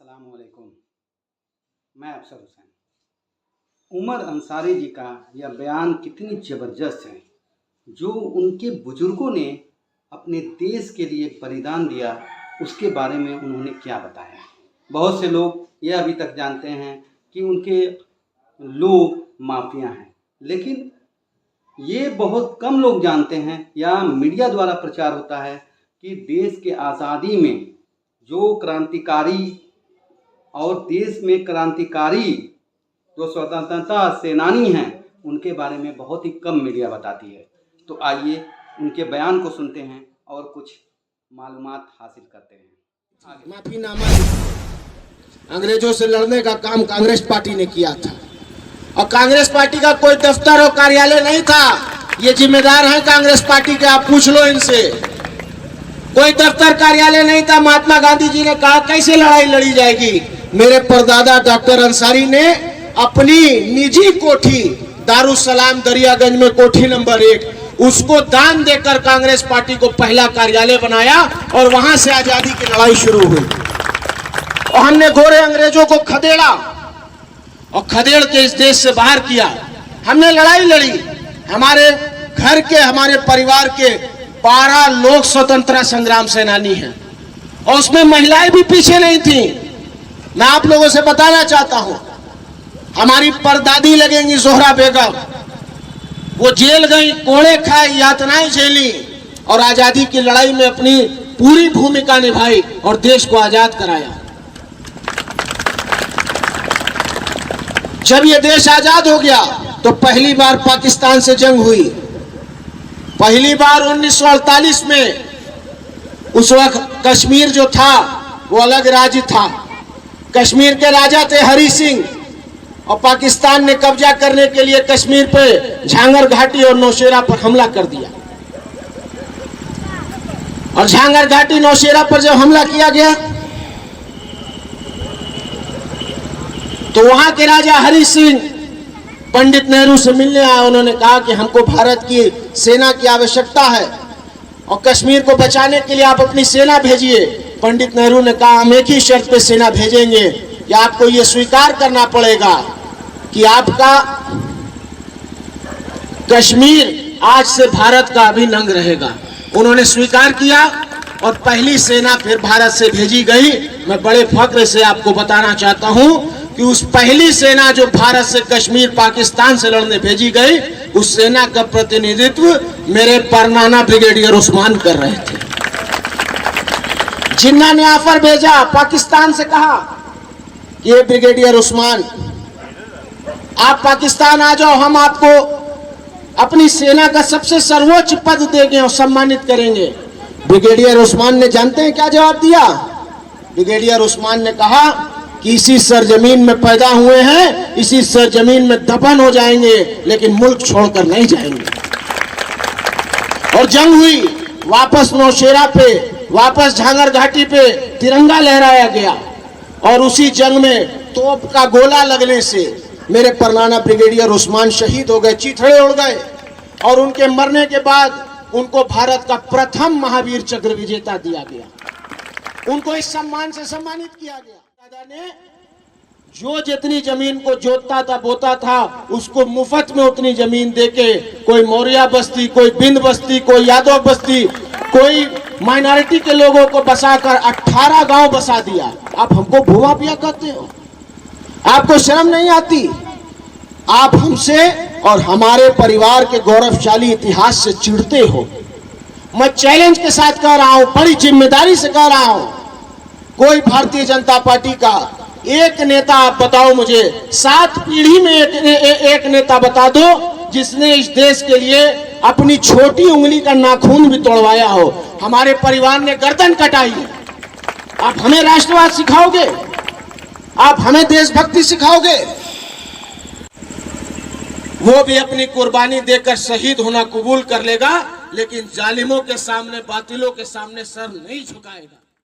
अस्सलामुअलैकुम। मैं अफसर हुसैन। उमर अंसारी जी का यह बयान कितनी ज़बरदस्त है। जो उनके बुज़ुर्गों ने अपने देश के लिए बलिदान दिया, उसके बारे में उन्होंने क्या बताया। बहुत से लोग यह अभी तक जानते हैं कि उनके लोग माफिया हैं, लेकिन ये बहुत कम लोग जानते हैं या मीडिया द्वारा प्रचार होता है कि देश के आज़ादी में जो क्रांतिकारी और देश में क्रांतिकारी जो स्वतंत्रता सेनानी हैं, उनके बारे में बहुत ही कम मीडिया बताती है। तो आइए उनके बयान को सुनते हैं और कुछ मालूमात हासिल करते हैं। माफीनामा अंग्रेजों से लड़ने का काम कांग्रेस पार्टी ने किया था और कांग्रेस पार्टी का कोई दफ्तर और कार्यालय नहीं था। ये जिम्मेदार हैं कांग्रेस पार्टी के, आप पूछ लो इनसे। कोई दफ्तर कार्यालय नहीं था। महात्मा गांधी जी ने कहा कैसे लड़ाई लड़ी जाएगी। मेरे परदादा डॉक्टर अंसारी ने अपनी निजी कोठी दारुसलाम दरियागंज में कोठी नंबर 1 उसको दान देकर कांग्रेस पार्टी को पहला कार्यालय बनाया और वहां से आजादी की लड़ाई शुरू हुई। और हमने गोरे अंग्रेजों को खदेड़ा और खदेड़ के इस देश से बाहर किया। हमने लड़ाई लड़ी। हमारे घर के, हमारे परिवार के 12 लोग स्वतंत्रता संग्राम सेनानी हैं और उसमें महिलाएं भी पीछे नहीं थी। मैं आप लोगों से बताना चाहता हूं, हमारी परदादी लगेंगी जोहरा बेगम, वो जेल गई, कोड़े खाए, यातनाएं झेली और आजादी की लड़ाई में अपनी पूरी भूमिका निभाई और देश को आजाद कराया। जब ये देश आजाद हो गया तो पहली बार पाकिस्तान से जंग हुई। पहली बार 1948 में। उस वक्त कश्मीर जो था वो अलग राज्य था। कश्मीर के राजा थे हरी सिंह और पाकिस्तान ने कब्जा करने के लिए कश्मीर पे झांगर घाटी और नौशेरा पर हमला कर दिया। और झांगर घाटी नौशेरा पर जब हमला किया गया तो वहां के राजा हरी सिंह पंडित नेहरू से मिलने आए। उन्होंने कहा कि हमको भारत की सेना की आवश्यकता है और कश्मीर को बचाने के लिए आप अपनी सेना भेजिए। पंडित नेहरू ने कहा हम एक ही शर्त पे सेना भेजेंगे कि आपको ये स्वीकार करना पड़ेगा कि आपका कश्मीर आज से भारत का अभिन्न अंग रहेगा। उन्होंने स्वीकार किया और पहली सेना फिर भारत से भेजी गई। मैं बड़े फख्र से आपको बताना चाहता हूं कि उस पहली सेना जो भारत से कश्मीर पाकिस्तान से लड़ने भेजी गई, उस सेना का प्रतिनिधित्व मेरे परनाना ब्रिगेडियर उस्मान कर रहे थे। जिन्ना ने ऑफर भेजा, पाकिस्तान से कहा ये ब्रिगेडियर उस्मान आप पाकिस्तान आ जाओ, हम आपको अपनी सेना का सबसे सर्वोच्च पद देंगे और सम्मानित करेंगे। ब्रिगेडियर उस्मान ने जानते हैं क्या जवाब दिया? ब्रिगेडियर उस्मान ने कहा कि इसी सरजमीन में पैदा हुए हैं, इसी सरजमीन में दफन हो जाएंगे, लेकिन मुल्क छोड़कर नहीं जाएंगे। और जंग हुई। वापस नौशेरा पे, वापस झांगर घाटी पे तिरंगा लहराया गया और उसी जंग में तोप का गोला लगने से मेरे परनाना ब्रिगेडियर उस्मान शहीद हो गए, चीथड़े उड़ गए। और उनके मरने के बाद उनको भारत का प्रथम महावीर चक्र विजेता दिया गया। उनको इस सम्मान से सम्मानित किया गया। दादा ने जो जितनी जमीन को जोतता था, बोता था, उसको मुफ्त में उतनी जमीन देके कोई मौर्या बस्ती, कोई बिंद बस्ती, कोई यादव बस्ती, कोई माइनॉरिटी के लोगों को बसाकर 18 गांव बसा दिया। आप हमको भूमाफिया कहते हो? आपको शर्म नहीं आती? आप हमसे और हमारे परिवार के गौरवशाली इतिहास से चिढ़ते हो। मैं चैलेंज के साथ कह रहा हूं, बड़ी जिम्मेदारी से कह रहा हूं, कोई भारतीय जनता पार्टी का एक नेता आप बताओ मुझे, 7 पीढ़ी में एक नेता बता दो जिसने इस देश के लिए अपनी छोटी उंगली का नाखून भी तोड़वाया हो। हमारे परिवार ने गर्दन कटाई है। आप हमें राष्ट्रवाद सिखाओगे? आप हमें देशभक्ति सिखाओगे? वो भी अपनी कुर्बानी देकर शहीद होना कबूल कर लेगा, लेकिन जालिमों के सामने, बातिलों के सामने सर नहीं झुकाएगा।